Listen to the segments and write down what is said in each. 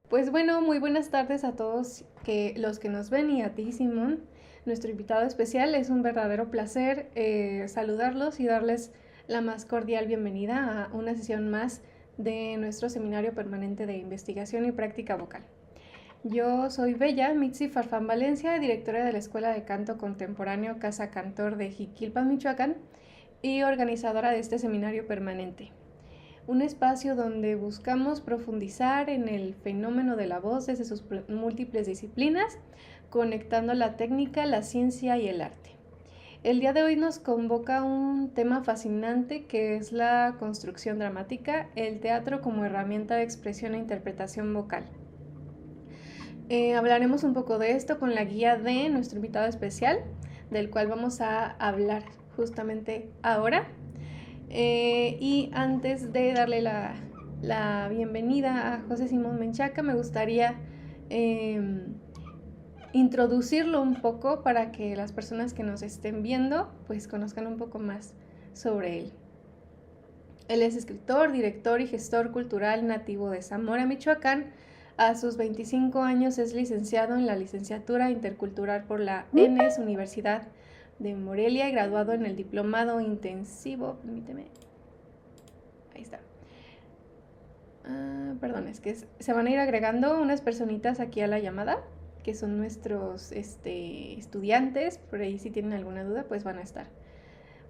Pues bueno, muy buenas tardes a todos los que nos ven y a ti, Simón, nuestro invitado especial. Es un verdadero placer saludarlos y darles la más cordial bienvenida a una sesión más de nuestro seminario permanente de investigación y práctica vocal. Yo soy Bella Mitzi Farfán Valencia, directora de la Escuela de Canto Contemporáneo Casa Cantor de Jiquilpan, Michoacán, y organizadora de este seminario permanente. Un espacio donde buscamos profundizar en el fenómeno de la voz desde sus múltiples disciplinas, conectando la técnica, la ciencia y el arte. El día de hoy nos convoca un tema fascinante que es la construcción dramática, el teatro como herramienta de expresión e interpretación vocal. Hablaremos un poco de esto con la guía de nuestro invitado especial, del cual vamos a hablar justamente ahora. Y antes de darle la bienvenida a José Simón Menchaca, me gustaría eh, introducirlo un poco para que las personas que nos estén viendo pues conozcan un poco más sobre él. Él es escritor, director y gestor cultural nativo de Zamora, Michoacán. A sus 25 años es licenciado en la licenciatura intercultural por la ENES Universidad de Morelia y graduado en el diplomado intensivo, permíteme, ahí está. Perdón, es que se van a ir agregando unas personitas aquí a la llamada, que son nuestros estudiantes, por ahí si tienen alguna duda, pues van a estar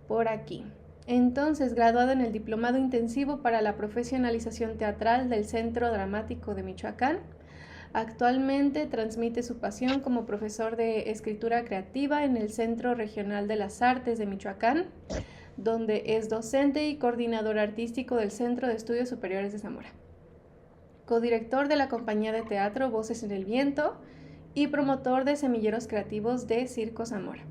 por aquí. Entonces, graduado en el Diplomado Intensivo para la Profesionalización Teatral del Centro Dramático de Michoacán, actualmente transmite su pasión como profesor de escritura creativa en el Centro Regional de las Artes de Michoacán, donde es docente y coordinador artístico del Centro de Estudios Superiores de Zamora, codirector de la compañía de teatro Voces en el Viento y promotor de semilleros creativos de Circo Zamora.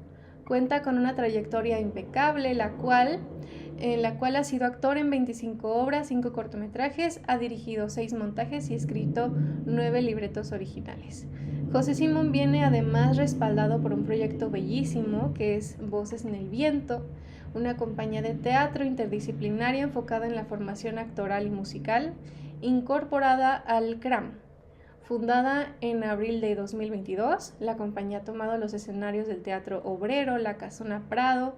Cuenta con una trayectoria impecable, en la cual ha sido actor en 25 obras, 5 cortometrajes, ha dirigido 6 montajes y escrito 9 libretos originales. José Simón viene además respaldado por un proyecto bellísimo que es Voces en el Viento, una compañía de teatro interdisciplinaria enfocada en la formación actoral y musical, incorporada al CRAM. Fundada en abril de 2022, la compañía ha tomado los escenarios del Teatro Obrero, la Casona Pardo,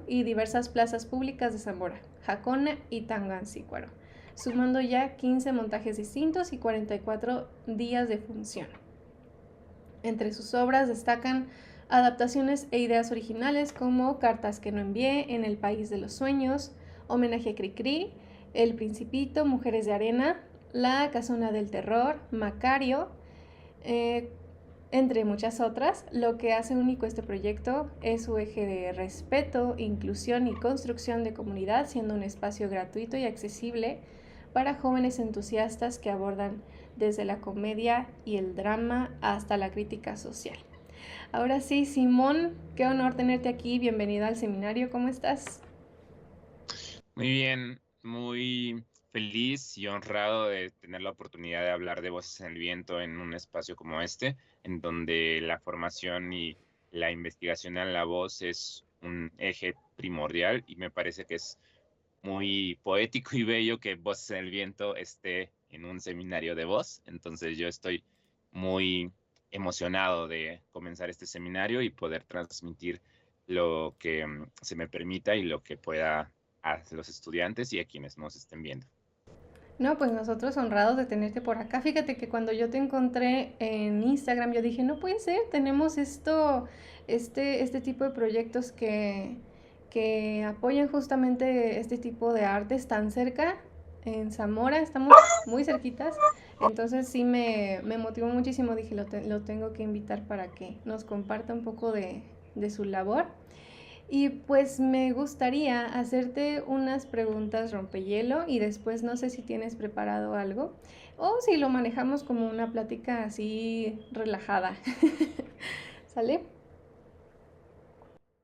y diversas plazas públicas de Zamora, Jacona y Tangancícuaro, sumando ya 15 montajes distintos y 44 días de función. Entre sus obras destacan adaptaciones e ideas originales como Cartas que no envié, En el País de los Sueños, Homenaje a Cricri, El Principito, Mujeres de Arena, La Casona del Terror, Macario, eh, entre muchas otras. Lo que hace único este proyecto es su eje de respeto, inclusión y construcción de comunidad, siendo un espacio gratuito y accesible para jóvenes entusiastas que abordan desde la comedia y el drama hasta la crítica social. Ahora sí, Simón, qué honor tenerte aquí. Bienvenido al seminario. ¿Cómo estás? Muy bien, muy feliz y honrado de tener la oportunidad de hablar de Voces en el Viento en un espacio como este, en donde la formación y la investigación en la voz es un eje primordial, y me parece que es muy poético y bello que Voces en el Viento esté en un seminario de voz. Entonces yo estoy muy emocionado de comenzar este seminario y poder transmitir lo que se me permita y lo que pueda a los estudiantes y a quienes nos estén viendo. No, pues nosotros honrados de tenerte por acá. Fíjate que cuando yo te encontré en Instagram, yo dije, no puede ser, tenemos este tipo de proyectos que apoyan justamente este tipo de artes tan cerca. En Zamora estamos muy cerquitas. Entonces sí me motivó muchísimo. Dije, lo tengo que invitar para que nos comparta un poco de su labor. Y pues me gustaría hacerte unas preguntas rompehielo y después no sé si tienes preparado algo o si lo manejamos como una plática así relajada. ¿Sale?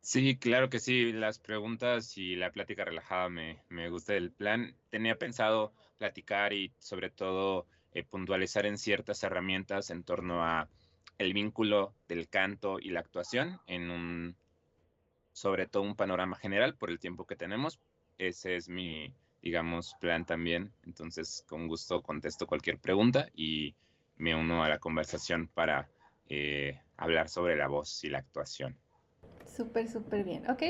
Sí, claro que sí. Las preguntas y la plática relajada me gusta el plan. Tenía pensado platicar y sobre todo puntualizar en ciertas herramientas en torno a el vínculo del canto y la actuación en un sobre todo un panorama general por el tiempo que tenemos. Ese es mi, digamos, plan también. Entonces, con gusto contesto cualquier pregunta y me uno a la conversación para hablar sobre la voz y la actuación. Súper, súper bien. Ok,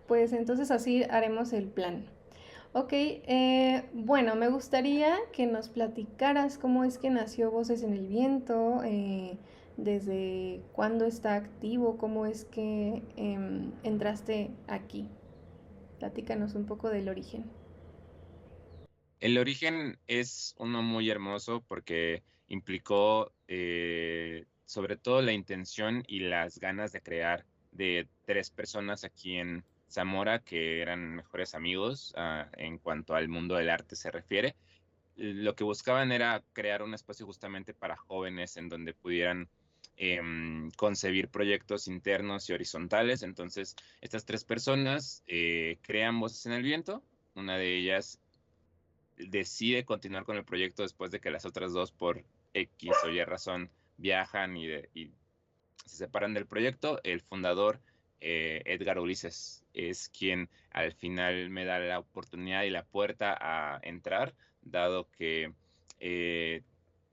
pues entonces así haremos el plan. Ok, bueno, me gustaría que nos platicaras cómo es que nació Voces en el Viento, desde cuándo está activo, cómo es que entraste aquí. Platícanos un poco del origen. El origen es uno muy hermoso porque implicó sobre todo la intención y las ganas de crear de tres personas aquí en Zamora que eran mejores amigos en cuanto al mundo del arte se refiere. Lo que buscaban era crear un espacio justamente para jóvenes en donde pudieran concebir proyectos internos y horizontales. Entonces, estas tres personas crean Voces en el Viento. Una de ellas decide continuar con el proyecto después de que las otras dos, por X o Y razón, viajan y se separan del proyecto. El fundador, Edgar Ulises, es quien al final me da la oportunidad y la puerta a entrar, dado que eh,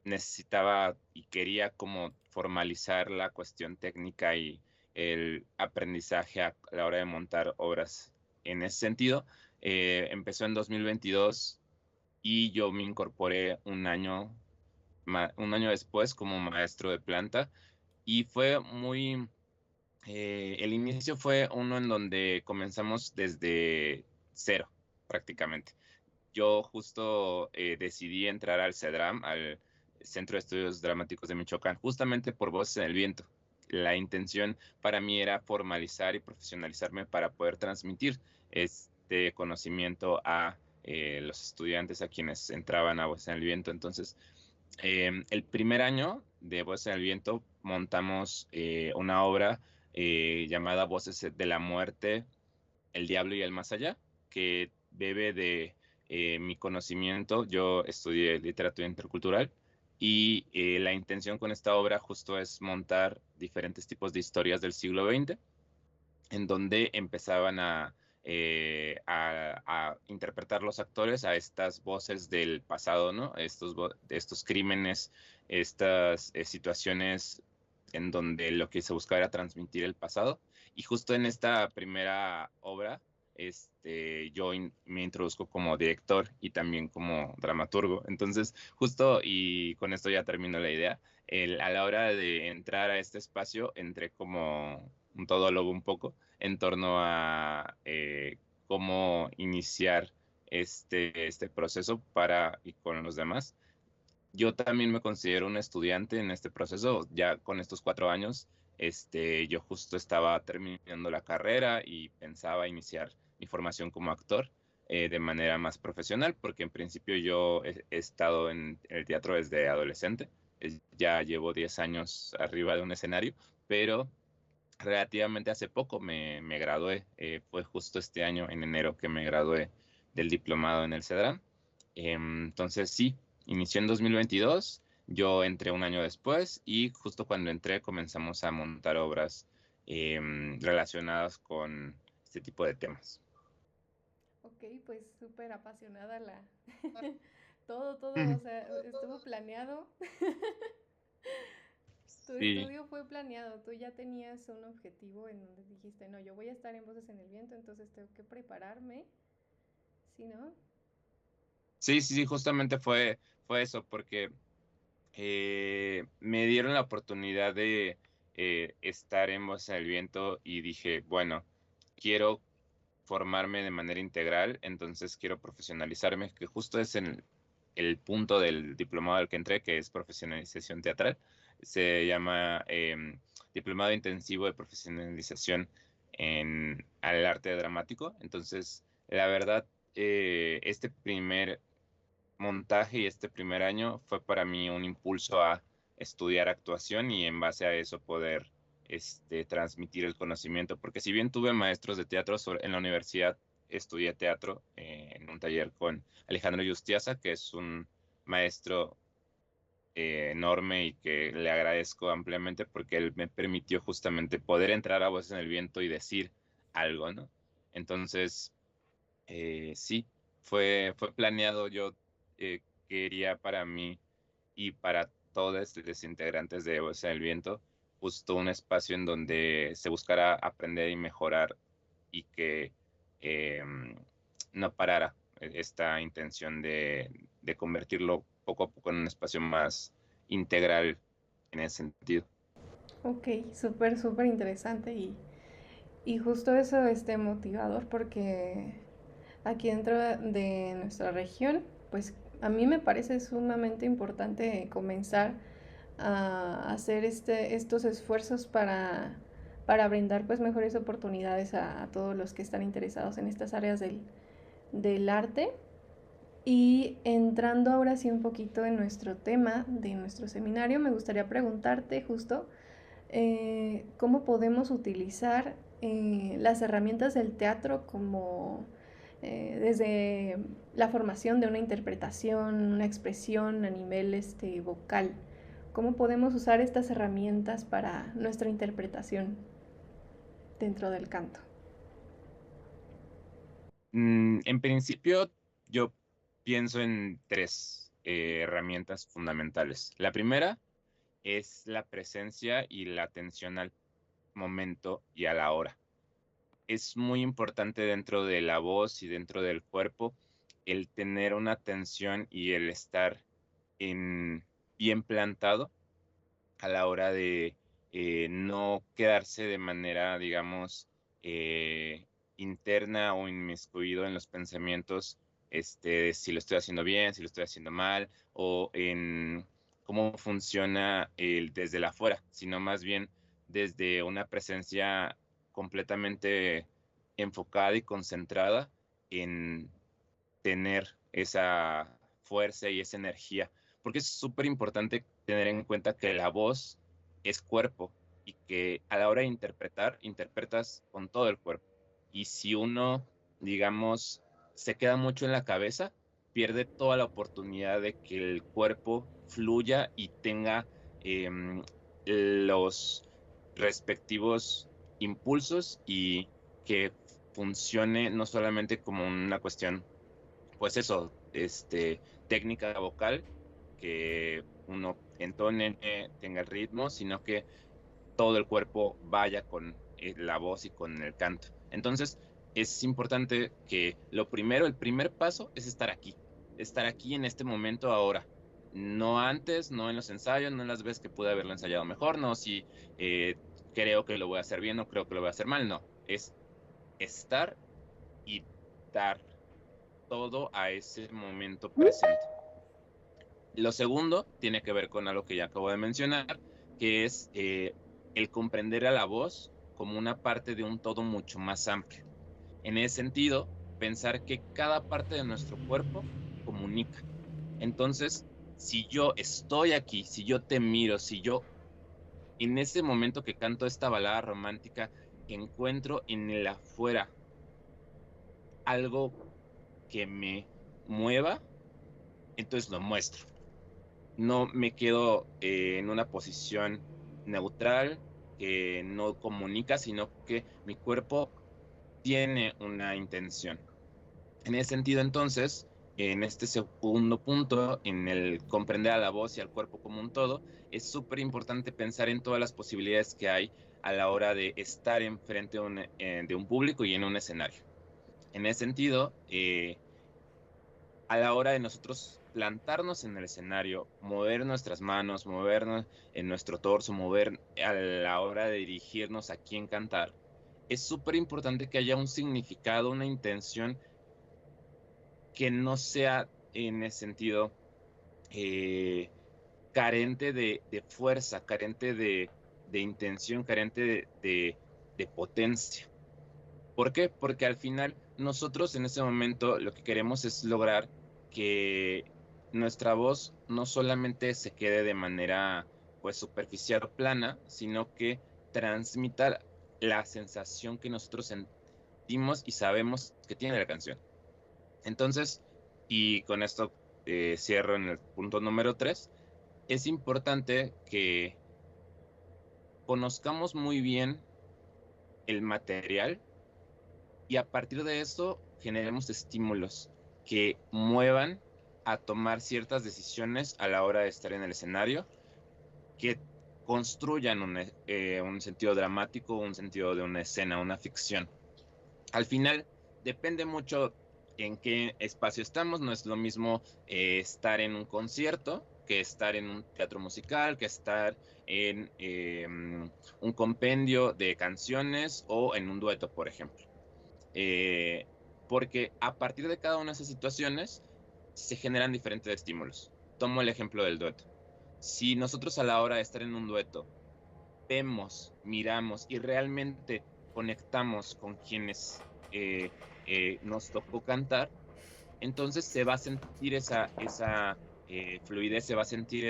necesitaba y quería como formalizar la cuestión técnica y el aprendizaje a la hora de montar obras en ese sentido. Empezó en 2022 y yo me incorporé un año después como maestro de planta y fue muy, el inicio fue uno en donde comenzamos desde cero prácticamente. Yo justo decidí entrar al CEDRAM, al Centro de Estudios Dramáticos de Michoacán, justamente por Voces en el Viento. La intención para mí era formalizar y profesionalizarme para poder transmitir este conocimiento a los estudiantes a quienes entraban a Voces en el Viento. Entonces, el primer año de Voces en el Viento montamos una obra llamada Voces de la Muerte, el Diablo y el Más Allá, que bebe de mi conocimiento. Yo estudié literatura intercultural y la intención con esta obra justo es montar diferentes tipos de historias del siglo XX en donde empezaban a interpretar los actores a estas voces del pasado, ¿no? Estos crímenes, estas situaciones en donde lo que se buscaba era transmitir el pasado. Y justo en esta primera obra, me introduzco como director y también como dramaturgo. Entonces, justo, y con esto ya termino la idea, a la hora de entrar a este espacio, entré como un todólogo un poco en torno a cómo iniciar este proceso para y con los demás. Yo también me considero un estudiante en este proceso, ya con estos 4 años, yo justo estaba terminando la carrera y pensaba iniciar mi formación como actor de manera más profesional, porque en principio yo he estado en el teatro desde adolescente, ya llevo 10 años arriba de un escenario, pero relativamente hace poco me gradué, fue justo este año, en enero, que me gradué del diplomado en el CEDRAM. Entonces sí, inició en 2022, yo entré un año después y justo cuando entré comenzamos a montar obras relacionadas con este tipo de temas. Ok, pues súper apasionada la... todo, o sea, estuvo planeado. Tu Sí, estudio fue planeado, tú ya tenías un objetivo en donde dijiste, no, yo voy a estar en Voces en el Viento, entonces tengo que prepararme, ¿sí, no? sí, sí, sí, justamente fue eso, porque me dieron la oportunidad de estar en Voz en el Viento y dije, bueno, quiero formarme de manera integral, entonces quiero profesionalizarme, que justo es en el punto del diplomado al que entré, que es profesionalización teatral. Se llama Diplomado Intensivo de Profesionalización al Arte Dramático. Entonces, la verdad, este primer montaje y este primer año fue para mí un impulso a estudiar actuación y en base a eso poder transmitir el conocimiento, porque si bien tuve maestros de teatro en la universidad, estudié teatro en un taller con Alejandro Yustiaza, que es un maestro enorme y que le agradezco ampliamente porque él me permitió justamente poder entrar a Voces en el Viento y decir algo, ¿no? Entonces, sí, fue planeado. Yo quería para mí y para todos los integrantes de Voces del Viento, justo un espacio en donde se buscara aprender y mejorar y que eh, no parara esta intención de convertirlo poco a poco en un espacio más integral en ese sentido. Ok, súper, súper interesante y justo eso motivador porque aquí dentro de nuestra región, pues a mí me parece sumamente importante comenzar a hacer estos esfuerzos para brindar pues mejores oportunidades a todos los que están interesados en estas áreas del arte. Y entrando ahora sí un poquito en nuestro tema de nuestro seminario, me gustaría preguntarte justo cómo podemos utilizar las herramientas del teatro como desde la formación de una interpretación, una expresión a nivel vocal. ¿Cómo podemos usar estas herramientas para nuestra interpretación dentro del canto? En principio, yo pienso en tres herramientas fundamentales. La primera es la presencia y la atención al momento y a la hora. Es muy importante dentro de la voz y dentro del cuerpo el tener una atención y el estar bien plantado a la hora de no quedarse de manera, digamos, interna o inmiscuido en los pensamientos, de si lo estoy haciendo bien, si lo estoy haciendo mal, o en cómo funciona desde la afuera, sino más bien desde una presencia completamente enfocada y concentrada en tener esa fuerza y esa energía, porque es súper importante tener en cuenta que la voz es cuerpo y que a la hora de interpretar, interpretas con todo el cuerpo. Y si uno, digamos, se queda mucho en la cabeza, pierde toda la oportunidad de que el cuerpo fluya y tenga los respectivos impulsos y que funcione no solamente como una cuestión pues eso, técnica vocal, que uno entone, tenga el ritmo, sino que todo el cuerpo vaya con la voz y con el canto. Entonces, es importante que lo primero, el primer paso es estar aquí en este momento ahora. No antes, no en los ensayos, no en las veces que pude haberlo ensayado mejor, no si eh, creo que lo voy a hacer bien o creo que lo voy a hacer mal, no, es estar y dar todo a ese momento presente. Lo segundo tiene que ver con algo que ya acabo de mencionar, que es el comprender a la voz como una parte de un todo mucho más amplio. En ese sentido, pensar que cada parte de nuestro cuerpo comunica. Entonces, si yo estoy aquí, si yo te miro, si yo en ese momento que canto esta balada romántica, encuentro en el afuera algo que me mueva, entonces lo muestro. No me quedo en una posición neutral que no comunica, sino que mi cuerpo tiene una intención. En ese sentido, entonces, en este segundo punto, en el comprender a la voz y al cuerpo como un todo, es súper importante pensar en todas las posibilidades que hay a la hora de estar enfrente de un público y en un escenario. En ese sentido, a la hora de nosotros plantarnos en el escenario, mover nuestras manos, movernos en nuestro torso, mover a la hora de dirigirnos a quién cantar, es súper importante que haya un significado, una intención que no sea en ese sentido eh, carente de fuerza, carente de intención, carente de potencia. ¿Por qué? Porque al final nosotros en ese momento lo que queremos es lograr que nuestra voz no solamente se quede de manera pues superficial o plana, sino que transmita la sensación que nosotros sentimos y sabemos que tiene la canción. Entonces, y con esto cierro en el punto número 3, es importante que conozcamos muy bien el material y a partir de esto generemos estímulos que muevan a tomar ciertas decisiones a la hora de estar en el escenario, que construyan un sentido dramático, un sentido de una escena, una ficción. Al final depende mucho en qué espacio estamos. No es lo mismo estar en un concierto que estar en un teatro musical, que estar en un compendio de canciones o en un dueto, por ejemplo. Eh, Porque a partir de cada una de esas situaciones se generan diferentes estímulos. Tomo el ejemplo del dueto. Si nosotros a la hora de estar en un dueto vemos, miramos y realmente conectamos con quienes nos tocó cantar, entonces se va a sentir esa fluidez, se va a sentir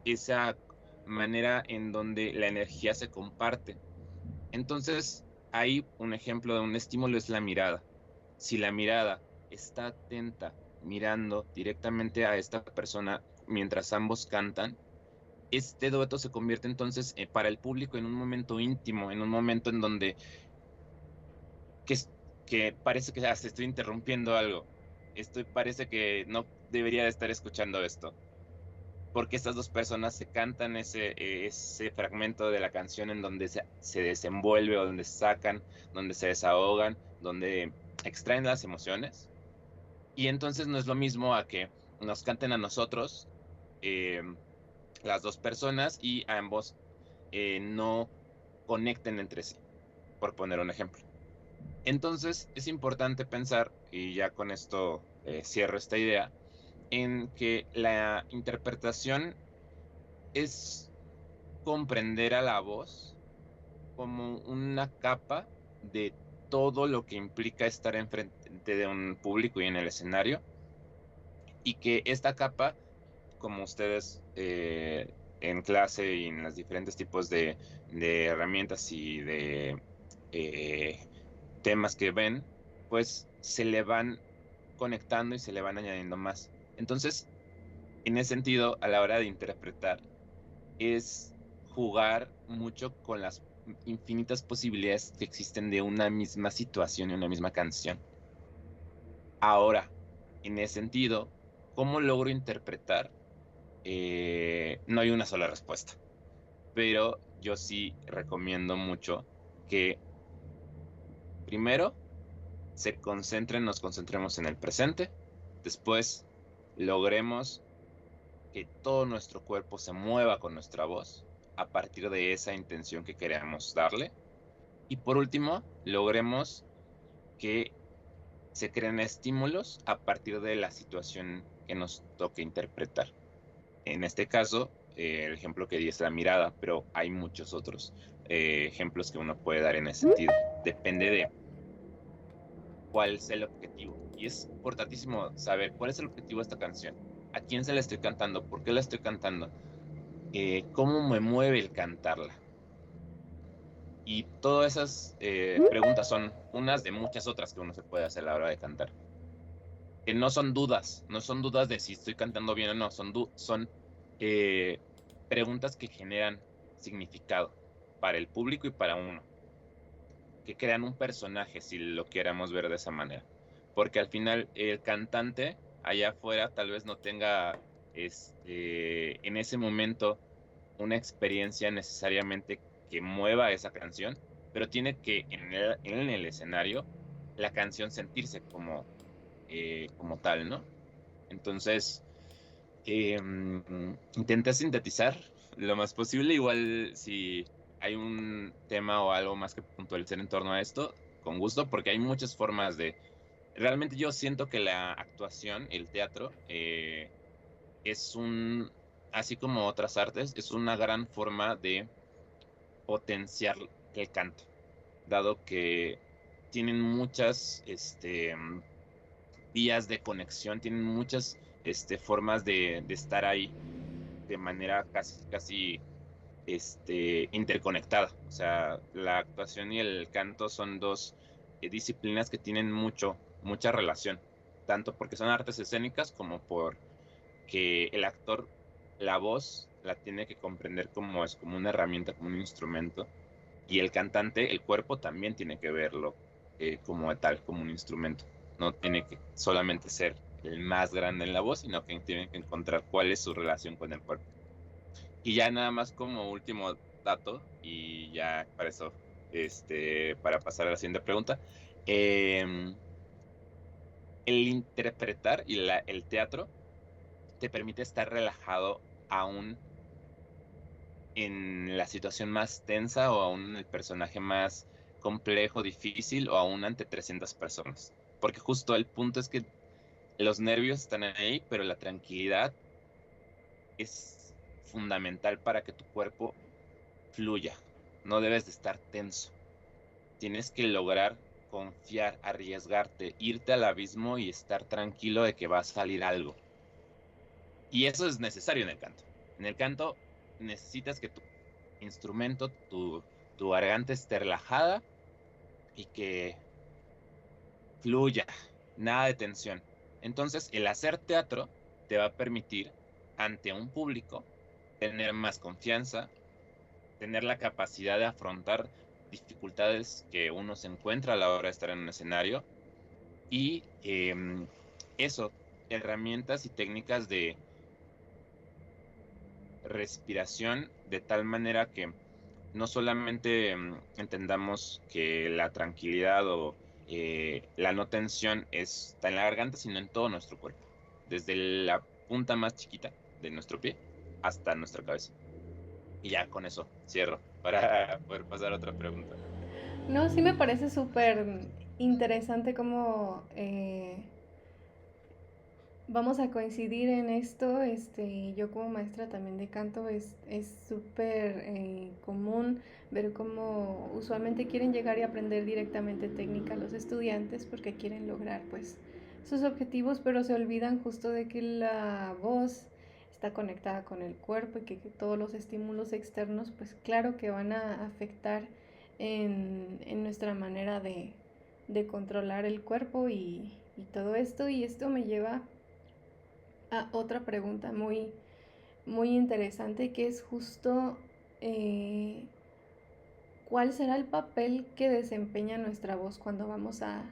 esa manera en donde la energía se comparte. Entonces, ahí un ejemplo de un estímulo es la mirada. Si la mirada está atenta, mirando directamente a esta persona mientras ambos cantan, este dueto se convierte entonces para el público en un momento íntimo, en un momento en donde que, que parece que se estoy interrumpiendo algo. Esto parece que no debería de estar escuchando esto, porque estas dos personas se cantan ese fragmento de la canción en donde se desenvuelve o donde sacan, donde se desahogan, donde extraen las emociones. Y entonces no es lo mismo a que nos canten a nosotros eh, las dos personas y ambos no conecten entre sí, por poner un ejemplo. Entonces es importante pensar, y ya con esto cierro esta idea, en que la interpretación es comprender a la voz como una capa de todo lo que implica estar enfrente de un público y en el escenario, y que esta capa, como ustedes en clase y en los diferentes tipos de herramientas y de eh, temas que ven, pues se le van conectando y se le van añadiendo más. Entonces, en ese sentido, a la hora de interpretar, es jugar mucho con las infinitas posibilidades que existen de una misma situación y una misma canción. Ahora, en ese sentido, ¿cómo logro interpretar? No hay una sola respuesta, pero yo sí recomiendo mucho que primero nos concentremos en el presente, después logremos que todo nuestro cuerpo se mueva con nuestra voz a partir de esa intención que queremos darle, y por último, logremos que se creen estímulos a partir de la situación que nos toque interpretar. En este caso, el ejemplo que di es la mirada, pero hay muchos otros ejemplos que uno puede dar en ese sentido. Depende de cuál es el objetivo. Y es importantísimo saber cuál es el objetivo de esta canción. ¿A quién se la estoy cantando? ¿Por qué la estoy cantando? ¿Cómo me mueve el cantarla? Y todas esas preguntas son unas de muchas otras que uno se puede hacer a la hora de cantar. Que no son dudas, no son dudas de si estoy cantando bien o no, son eh, preguntas que generan significado para el público y para uno, que crean un personaje, si lo queramos ver de esa manera. Porque al final el cantante allá afuera tal vez no tenga en ese momento una experiencia necesariamente que mueva esa canción, pero tiene que en el escenario la canción sentirse como tal, ¿no? Entonces, intenté sintetizar lo más posible. Igual si hay un tema o algo más que puntualizar en torno a esto, con gusto, porque hay muchas formas de... Realmente yo siento que la actuación, el teatro, es así como otras artes, es una gran forma de potenciar el canto, dado que tienen muchas vías de conexión, tienen muchas formas de estar ahí de manera casi interconectada. O sea, la actuación y el canto son dos disciplinas que tienen mucha relación, tanto porque son artes escénicas como por que el actor, la voz, la tiene que comprender como es, como una herramienta, como un instrumento, Y el cantante, el cuerpo también tiene que verlo como tal, como un instrumento. No tiene que solamente ser el más grande en la voz, sino que tiene que encontrar cuál es su relación con el cuerpo. Y ya nada más como último dato, y ya para eso, para pasar a la siguiente pregunta, el interpretar y el teatro te permite estar relajado aún en la situación más tensa o aún en el personaje más complejo, difícil o aún ante 300 personas. Porque justo el punto es que los nervios están ahí, pero la tranquilidad es fundamental para que tu cuerpo fluya. No debes de estar tenso. Tienes que lograr confiar, arriesgarte, irte al abismo y estar tranquilo de que va a salir algo. Y eso es necesario en el canto. En el canto necesitas que tu instrumento, tu garganta esté relajada y que fluya, nada de tensión. Entonces, el hacer teatro te va a permitir, ante un público, tener más confianza, tener la capacidad de afrontar dificultades que uno se encuentra a la hora de estar en un escenario y eso, herramientas y técnicas de respiración de tal manera que no solamente entendamos que la tranquilidad o la no tensión está en la garganta, sino en todo nuestro cuerpo, desde la punta más chiquita de nuestro pie hasta nuestra cabeza. Y ya con eso cierro para poder pasar a otra pregunta. No, sí me parece súper interesante cómo vamos a coincidir en esto. Yo como maestra también de canto es súper común ver cómo usualmente quieren llegar y aprender directamente técnica los estudiantes porque quieren lograr pues sus objetivos, pero se olvidan justo de que la voz está conectada con el cuerpo y que todos los estímulos externos pues claro que van a afectar en nuestra manera de controlar el cuerpo y todo esto. Y esto me lleva a otra pregunta muy, muy interesante que es justo eh, ¿cuál será el papel que desempeña nuestra voz cuando vamos a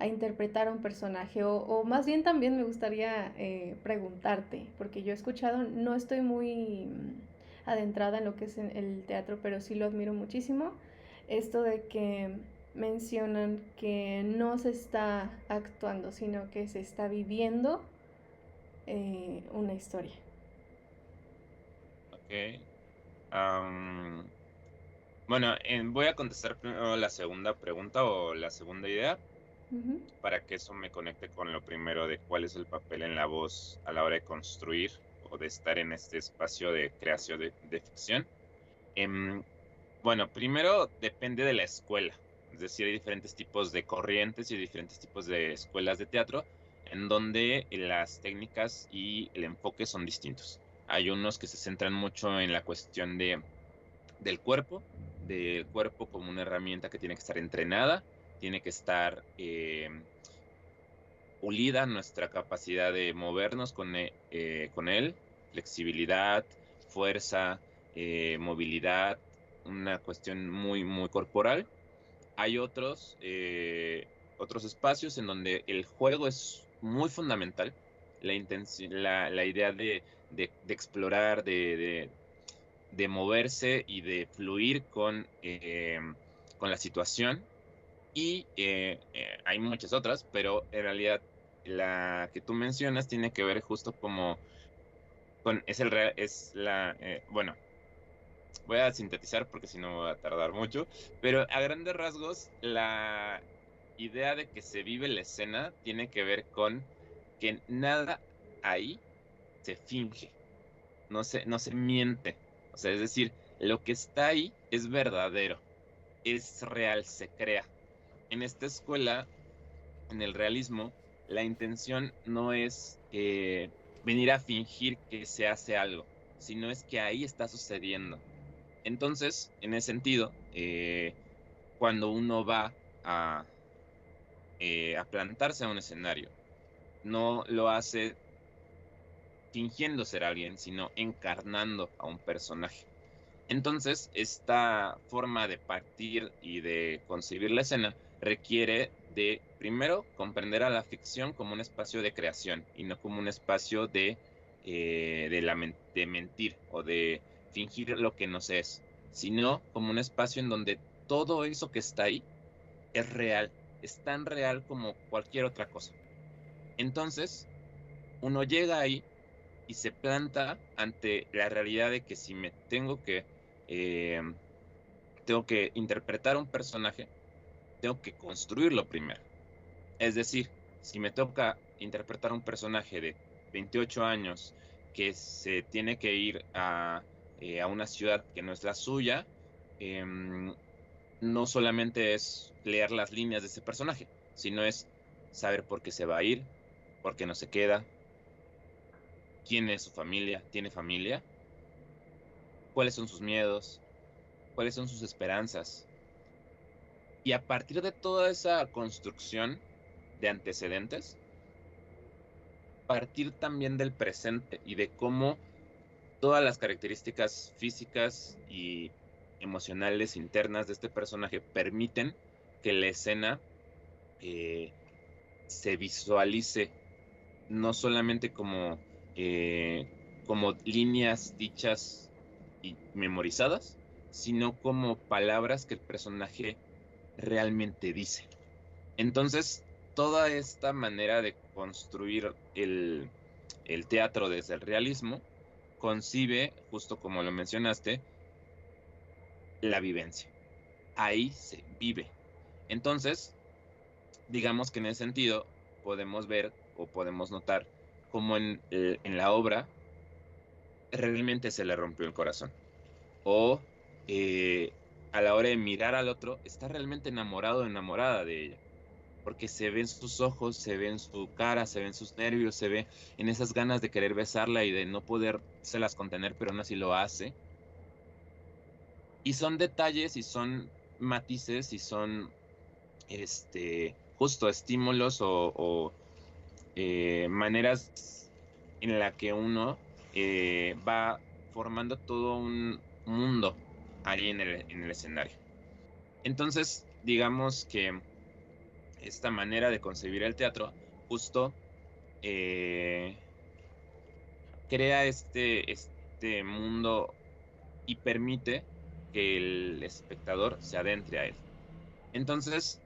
interpretar a un personaje? O más bien también me gustaría preguntarte, porque yo he escuchado, no estoy muy adentrada en lo que es el teatro, pero sí lo admiro muchísimo, esto de que mencionan que no se está actuando, sino que se está viviendo una historia. Ok. Am, bueno, voy a contestar primero la segunda pregunta o la segunda idea Ujú. para que eso me conecte con lo primero de cuál es el papel en la voz a la hora de construir o de estar en este espacio de creación de ficción. Em, bueno, primero depende de la escuela, es decir, hay diferentes tipos de corrientes y diferentes tipos de escuelas de teatro en donde las técnicas y el enfoque son distintos. Hay unos que se centran mucho en la cuestión del cuerpo como una herramienta que tiene que estar entrenada, tiene que estar pulida nuestra capacidad de movernos con él, flexibilidad, fuerza, movilidad, una cuestión muy, muy corporal. Hay otros espacios en donde el juego es muy fundamental, la idea de explorar, de moverse y de fluir con la situación. Y hay muchas otras, pero en realidad la que tú mencionas tiene que ver justo como es el real, es la, bueno, voy a sintetizar porque si no voy a tardar mucho, pero a grandes rasgos la idea de que se vive la escena tiene que ver con que nada ahí se finge, no se miente. O sea, es decir, lo que está ahí es verdadero, es real, se crea. En esta escuela en el realismo, la intención no es venir a fingir que se hace algo, sino es que ahí está sucediendo. Entonces, en ese sentido, cuando uno va a plantarse a un escenario, no lo hace fingiendo ser alguien, sino encarnando a un personaje. Entonces, esta forma de partir y de concebir la escena requiere de, primero, comprender a la ficción como un espacio de creación y no como un espacio de mentir o de fingir lo que no se es, sino como un espacio en donde todo eso que está ahí es real, es tan real como cualquier otra cosa. Entonces, uno llega ahí y se planta ante la realidad de que si me eh, tengo que interpretar un personaje, tengo que construirlo primero. Es decir, si me toca interpretar un personaje de 28 años que se tiene que ir a una ciudad que no es la suya, no solamente es leer las líneas de ese personaje, sino es saber por qué se va a ir, por qué no se queda, quién es su familia, tiene familia, cuáles son sus miedos, cuáles son sus esperanzas. Y a partir de toda esa construcción de antecedentes, partir también del presente y de cómo todas las características físicas y emocionales internas de este personaje permiten que la escena eh, se visualice no solamente como líneas dichas y memorizadas, sino como palabras que el personaje realmente dice. Entonces, toda esta manera de construir el teatro desde el realismo concibe, justo como lo mencionaste, la vivencia. Ahí se vive. Entonces, digamos que en ese sentido podemos ver o podemos notar cómo en la obra realmente se le rompió el corazón. O eh, a la hora de mirar al otro, está realmente enamorado o enamorada de ella. Porque se ve en sus ojos, se ve en su cara, se ve en sus nervios, se ve en esas ganas de querer besarla y de no podérselas contener, pero aún así lo hace. Y son detalles y son matices y son justo estímulos o maneras en la que uno va formando todo un mundo ahí en el escenario. Entonces, digamos que esta manera de concebir el teatro justo eh, crea este mundo y permite que el espectador se adentre a él. Entonces,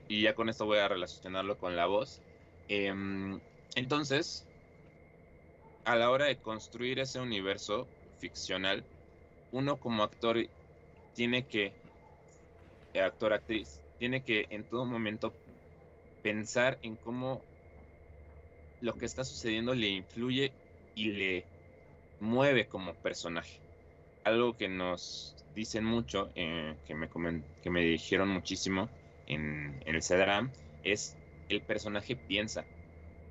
y ya con esto voy a relacionarlo con la voz. Entonces, a la hora de construir ese universo ficcional, uno como actor tiene que, actor, actriz, tiene que en todo momento pensar en cómo lo que está sucediendo le influye y le mueve como personaje. Algo que nos dicen mucho, que me dijeron muchísimo en el CEDRAM, es el personaje piensa,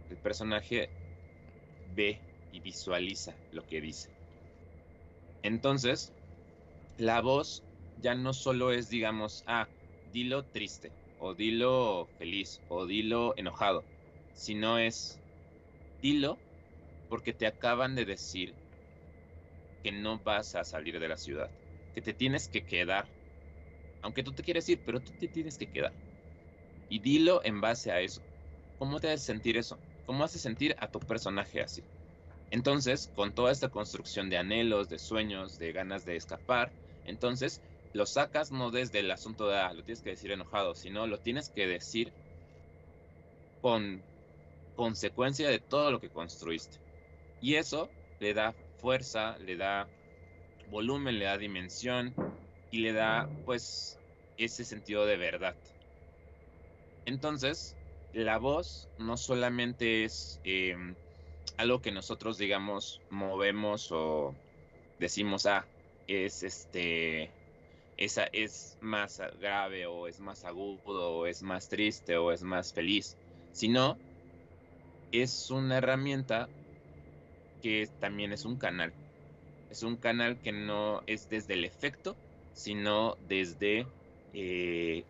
el personaje ve y visualiza lo que dice. Entonces, la voz ya no solo es, digamos, dilo triste, o dilo feliz, o dilo enojado, sino es, dilo porque te acaban de decir que no vas a salir de la ciudad, que te tienes que quedar, aunque tú te quieres ir, pero tú te tienes que quedar. Y dilo en base a eso. ¿Cómo te hace sentir eso? ¿Cómo hace sentir a tu personaje así? Entonces, con toda esta construcción de anhelos, de sueños, de ganas de escapar, entonces lo sacas no desde el asunto de, lo tienes que decir enojado, sino lo tienes que decir con consecuencia de todo lo que construiste. Y eso le da fuerza, le da volumen, le da dimensión y le da, pues, ese sentido de verdad. Entonces, la voz no solamente es algo que nosotros, digamos, movemos o decimos, es esa es más grave o es más agudo o es más triste o es más feliz, sino es una herramienta que también es un canal. Es un canal que no es desde el efecto, sino desde eh,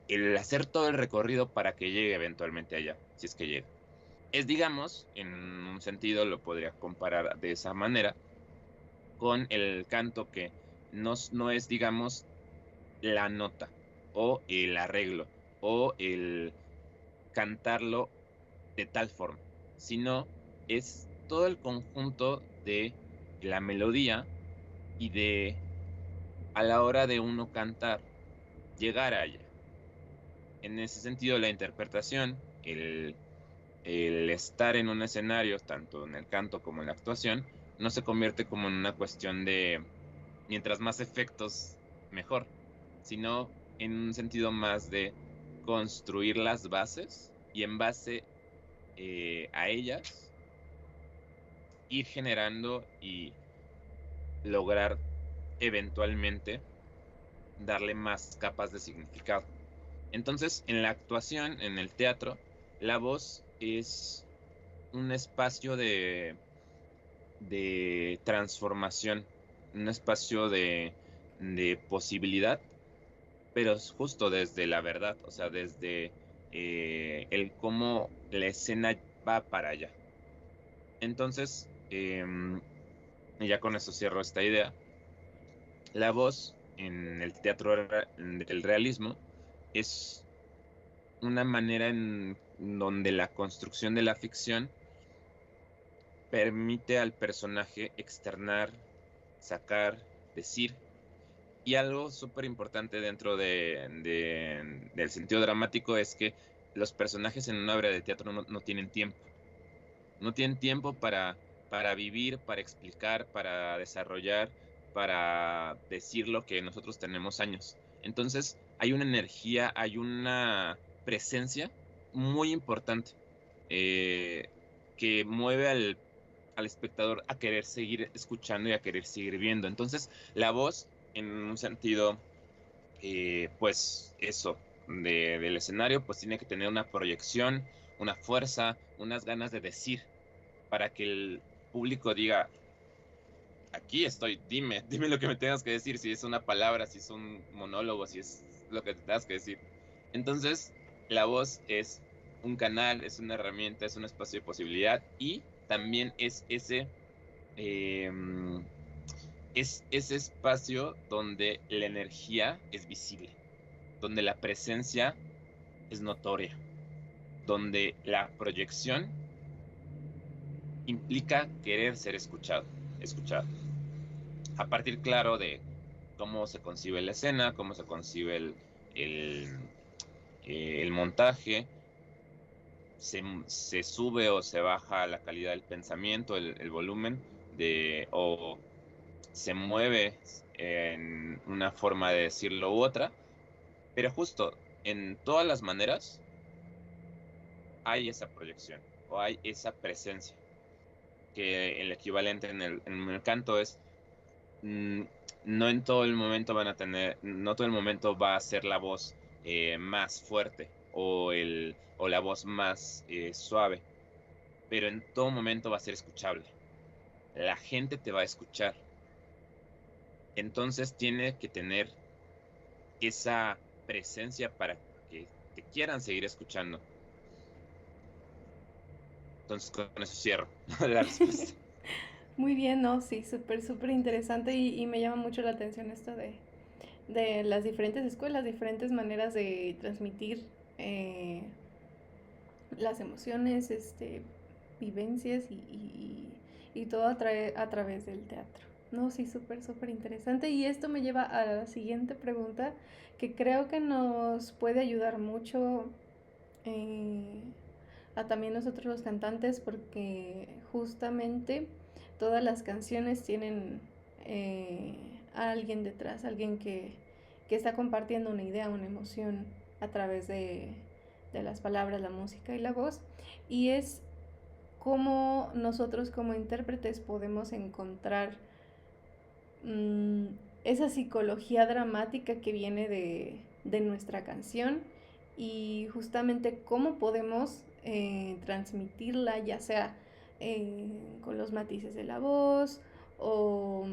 el hacer todo el recorrido para que llegue eventualmente allá, si es que llega. Es, digamos, en un sentido lo podría comparar de esa manera con el canto que no es, digamos, la nota o el arreglo o el cantarlo de tal forma, sino es todo el conjunto de la melodía y de, a la hora de uno cantar, llegar a ella. En ese sentido, la interpretación, el estar en un escenario, tanto en el canto como en la actuación, no se convierte como en una cuestión de mientras más efectos, mejor, sino en un sentido más de construir las bases y en base a ellas ir generando y lograr eventualmente darle más capas de significado. Entonces, en la actuación, en el teatro, la voz es un espacio de transformación, un espacio de posibilidad, pero es justo desde la verdad, o sea, desde el cómo la escena va para allá. Entonces, ya con eso cierro esta idea. La voz en el teatro del realismo es una manera en donde la construcción de la ficción permite al personaje externar, sacar, decir. Y algo súper importante dentro del sentido dramático es que los personajes en una obra de teatro no tienen tiempo. No tienen tiempo para vivir, para explicar, para desarrollar, para decir lo que nosotros tenemos años. Entonces hay una energía, hay una presencia muy importante eh, que mueve al espectador a querer seguir escuchando y a querer seguir viendo. Entonces la voz, en un sentido, pues eso, del escenario, pues tiene que tener una proyección, una fuerza, unas ganas de decir para que el público diga, aquí estoy, dime lo que me tengas que decir, si es una palabra, si es un monólogo, si es lo que te tengas que decir. Entonces, la voz es un canal, es una herramienta, es un espacio de posibilidad y también eh, es ese espacio donde la energía es visible, donde la presencia es notoria, donde la proyección implica querer ser escuchado. A partir, claro, de cómo se concibe la escena, cómo se concibe el, el montaje, se sube o se baja la calidad del pensamiento, el volumen, o se mueve en una forma de decirlo u otra, pero justo en todas las maneras hay esa proyección o hay esa presencia, que el equivalente en el canto es mm, no en todo el momento van a tener, no todo el momento va a ser la voz más fuerte o la voz más suave, pero en todo momento va a ser escuchable. La gente te va a escuchar. Entonces tiene que tener esa presencia para que te quieran seguir escuchando. Entonces con eso cierro la respuesta. Muy bien, ¿no? Sí, súper, súper interesante y me llama mucho la atención esto de las diferentes escuelas, diferentes maneras de transmitir eh, las emociones, vivencias y todo a través del teatro. No, sí, súper, súper interesante. Y esto me lleva a la siguiente pregunta que creo que nos puede ayudar mucho eh, a también nosotros los cantantes porque justamente todas las canciones tienen a alguien detrás, alguien que está compartiendo una idea, una emoción a través de las palabras, la música y la voz. Y es cómo nosotros como intérpretes podemos encontrar mmm, esa psicología dramática que viene de nuestra canción y justamente cómo podemos transmitirla, ya sea con los matices de la voz o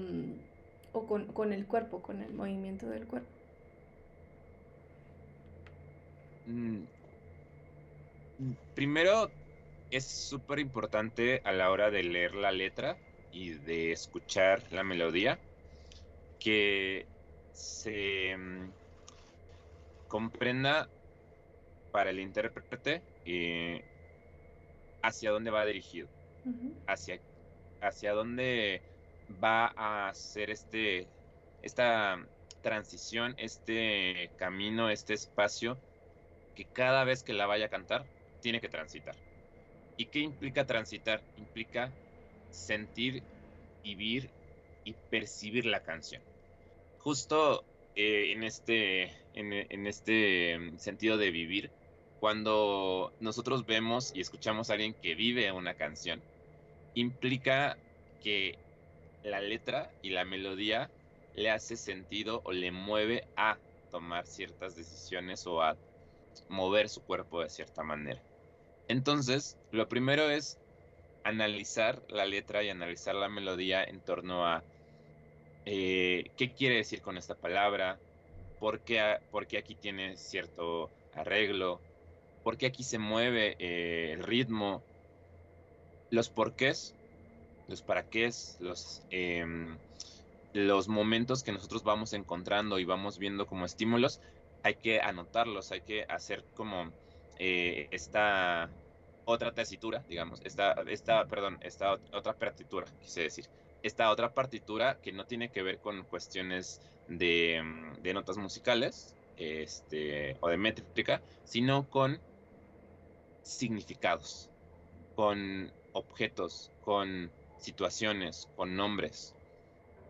con el cuerpo, con el movimiento del cuerpo. Mm, Primero, es súper importante a la hora de leer la letra y de escuchar la melodía, que se comprenda para el intérprete hacia dónde va dirigido, Ujú. hacia dónde va a hacer esta transición, este camino, este espacio que cada vez que la vaya a cantar tiene que transitar. ¿Y qué implica transitar? Implica sentir, vivir y percibir la canción. Justo en este sentido de vivir, cuando nosotros vemos y escuchamos a alguien que vive una canción, implica que la letra y la melodía le hace sentido o le mueve a tomar ciertas decisiones o a mover su cuerpo de cierta manera. Entonces, lo primero es analizar la letra y analizar la melodía en torno a qué quiere decir con esta palabra, por qué aquí tiene cierto arreglo, por qué aquí se mueve el ritmo, los porqués, los para qué, los momentos que nosotros vamos encontrando y vamos viendo como estímulos, hay que anotarlos, hay que hacer como esta otra tesitura, digamos, esta otra partitura, quise decir, esta otra partitura que no tiene que ver con cuestiones de notas musicales, o de métrica, sino con significados, con objetos, con situaciones, con nombres,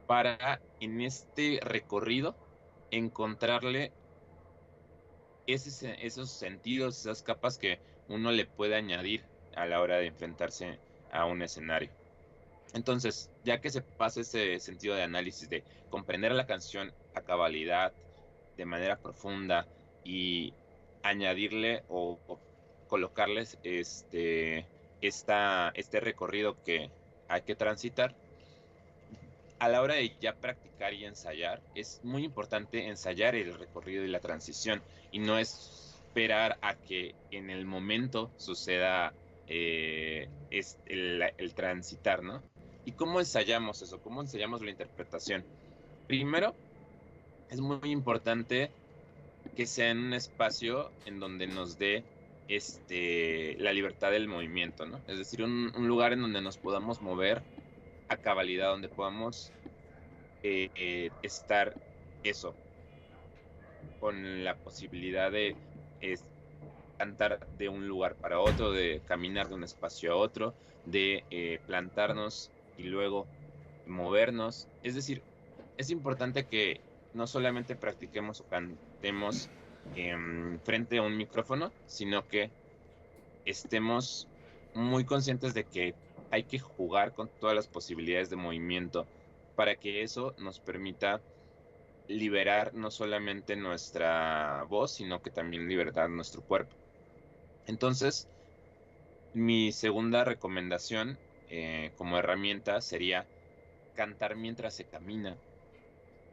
para en este recorrido encontrarle esos sentidos, esas capas que uno le puede añadir a la hora de enfrentarse a un escenario. Entonces, ya que se pasa ese sentido de análisis, de comprender la canción a cabalidad, de manera profunda, y añadirle o colocarles este recorrido que hay que transitar, a la hora de ya practicar y ensayar, es muy importante ensayar el recorrido y la transición y no esperar a que en el momento suceda el transitar, ¿no? ¿Y cómo ensayamos eso? ¿Cómo ensayamos la interpretación? Primero, es muy importante que sea en un espacio en donde nos dé la libertad del movimiento, ¿no? Es decir, un lugar en donde nos podamos mover a cabalidad, donde podamos estar eso, con la posibilidad de cantar de un lugar para otro, de caminar de un espacio a otro, de plantarnos y luego movernos. Es decir, es importante que no solamente practiquemos o cantemos frente a un micrófono, sino que estemos muy conscientes de que hay que jugar con todas las posibilidades de movimiento para que eso nos permita liberar no solamente nuestra voz, sino que también liberar nuestro cuerpo. Entonces, mi segunda recomendación como herramienta sería cantar mientras se camina,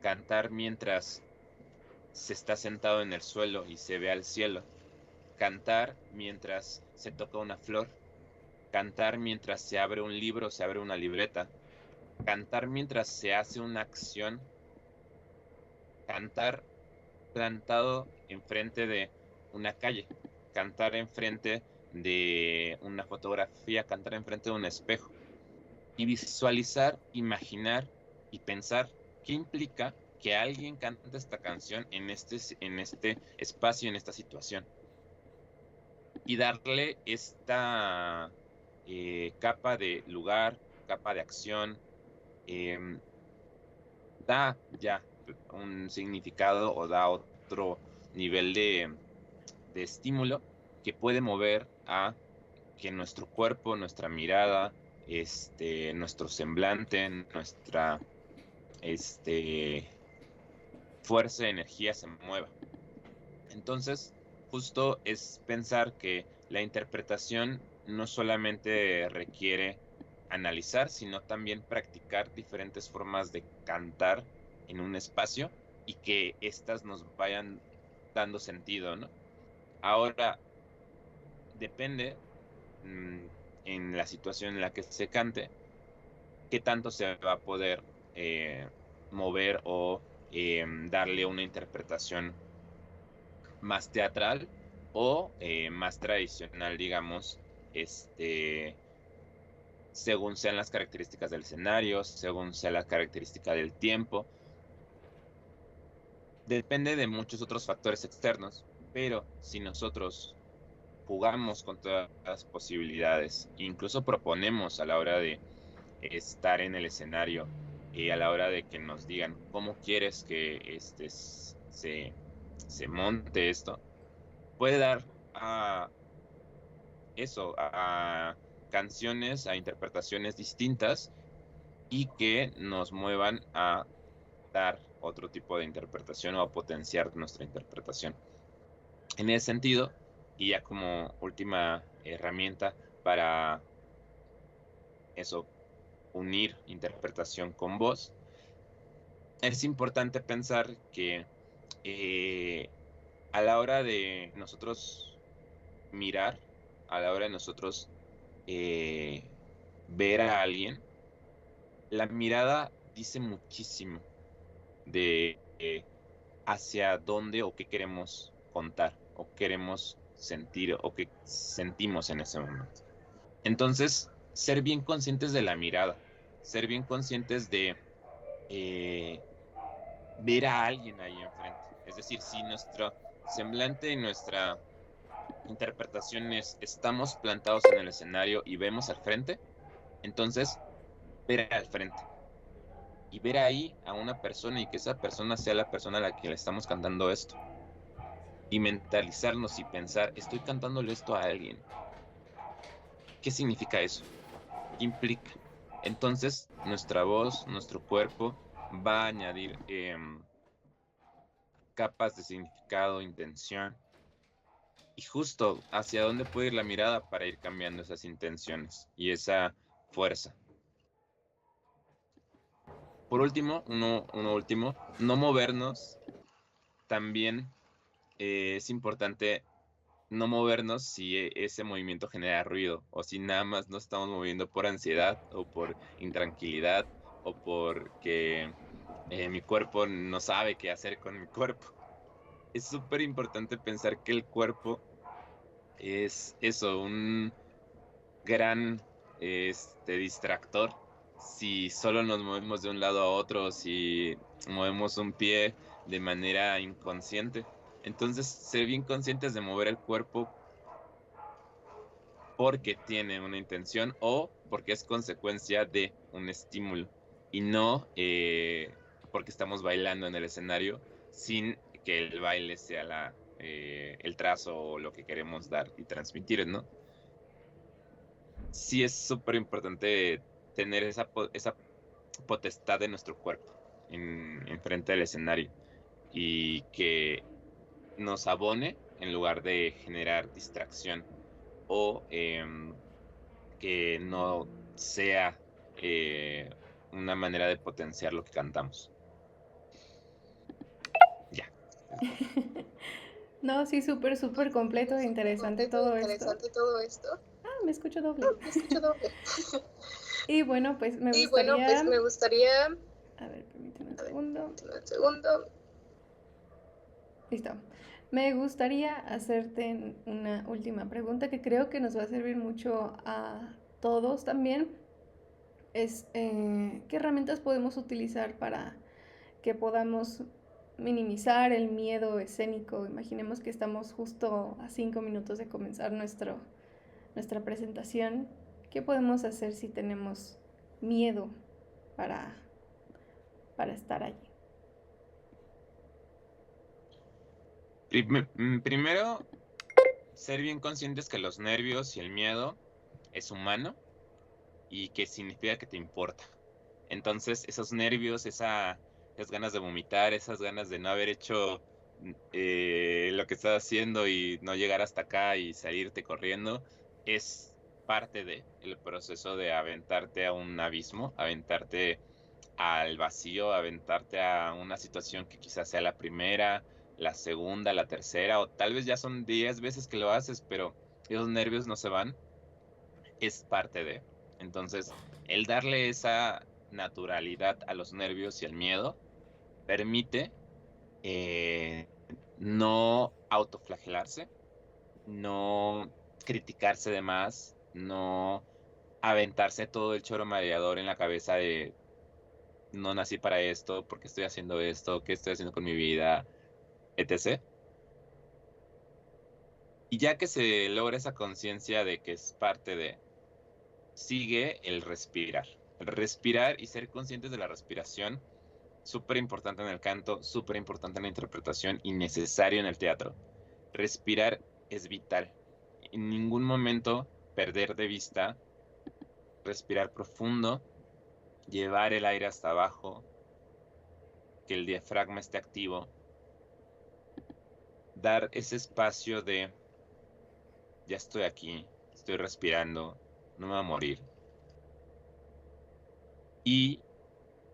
cantar mientras se está sentado en el suelo y se ve al cielo, cantar mientras se toca una flor, cantar mientras se abre un libro, se abre una libreta, cantar mientras se hace una acción, cantar plantado enfrente de una calle, cantar enfrente de una fotografía, cantar enfrente de un espejo y visualizar, imaginar y pensar qué implica que alguien cante esta canción en este espacio, en esta situación y darle esta capa de lugar, capa de acción, em, da ya un significado o da otro nivel de estímulo que puede mover a que nuestro cuerpo, nuestra mirada, nuestro semblante, nuestra este, fuerza, energía se mueva. Entonces, justo es pensar que la interpretación no solamente requiere analizar, sino también practicar diferentes formas de cantar en un espacio y que éstas nos vayan dando sentido, ¿no? Ahora, depende mm, en la situación en la que se cante, qué tanto se va a poder mover o darle una interpretación más teatral o más tradicional, digamos, según sean las características del escenario, según sea la característica del tiempo. Depende de muchos otros factores externos, pero si nosotros jugamos con todas las posibilidades, incluso proponemos a la hora de estar en el escenario y a la hora de que nos digan cómo quieres que se monte esto, puede dar a eso, a canciones, a interpretaciones distintas y que nos muevan a dar otro tipo de interpretación o a potenciar nuestra interpretación. En ese sentido, y ya como última herramienta para eso, unir interpretación con voz, es importante pensar que a la hora de nosotros mirar, a la hora de nosotros ver a alguien, la mirada dice muchísimo de hacia dónde o qué queremos contar o queremos sentir o qué sentimos en ese momento. Entonces, ser bien conscientes de la mirada, ser bien conscientes de ver a alguien ahí enfrente. Es decir, si nuestro semblante y nuestra interpretación es estamos plantados en el escenario y vemos al frente, entonces ver al frente y ver ahí a una persona y que esa persona sea la persona a la que le estamos cantando esto. Y mentalizarnos y pensar, estoy cantándole esto a alguien. ¿Qué significa eso? ¿Qué implica? Entonces, nuestra voz, nuestro cuerpo va a añadir capas de significado, intención, y justo hacia dónde puede ir la mirada para ir cambiando esas intenciones y esa fuerza. Por último, uno último, no movernos. También es importante no movernos si ese movimiento genera ruido o si nada más nos estamos moviendo por ansiedad o por intranquilidad o porque mi cuerpo no sabe qué hacer con mi cuerpo. Es súper importante pensar que el cuerpo es eso, un gran distractor. Si solo nos movemos de un lado a otro, si movemos un pie de manera inconsciente. Entonces, ser bien conscientes de mover el cuerpo porque tiene una intención o porque es consecuencia de un estímulo y no porque estamos bailando en el escenario sin que el baile sea el trazo o lo que queremos dar y transmitir, ¿no? Sí es súper importante tener esa potestad de nuestro cuerpo en frente del escenario y que nos abone en lugar de generar distracción o que no sea una manera de potenciar lo que cantamos. Ya. No, sí, súper, súper completo e interesante todo esto. Ah, me escucho doble. Y bueno, pues me gustaría... A ver, permíteme un segundo. Listo. Me gustaría hacerte una última pregunta que creo que nos va a servir mucho a todos también. Es, ¿qué herramientas podemos utilizar para que podamos minimizar el miedo escénico? Imaginemos que estamos justo a 5 minutos de comenzar nuestra presentación. ¿Qué podemos hacer si tenemos miedo para, para estar allí? Primero, ser bien conscientes que los nervios y el miedo es humano y que significa que te importa. Entonces, esos nervios, esas ganas de vomitar, esas ganas de no haber hecho lo que estás haciendo y no llegar hasta acá y salirte corriendo, es parte del proceso de aventarte a un abismo, aventarte al vacío, aventarte a una situación que quizás sea la primera, la segunda, la tercera, o tal vez ya son 10 veces que lo haces, pero esos nervios no se van, es parte de. Entonces, el darle esa naturalidad a los nervios y al miedo permite no autoflagelarse, no criticarse de más, no aventarse todo el choro mareador en la cabeza de no nací para esto, ¿por qué estoy haciendo esto? ¿Qué estoy haciendo con mi vida? Etc. Y ya que se logra esa conciencia de que es parte de, sigue el respirar. El respirar y ser conscientes de la respiración, súper importante en el canto, súper importante en la interpretación y necesario en el teatro. Respirar es vital. En ningún momento perder de vista, respirar profundo, llevar el aire hasta abajo, que el diafragma esté activo, dar ese espacio de ya estoy aquí, estoy respirando, no me voy a morir. Y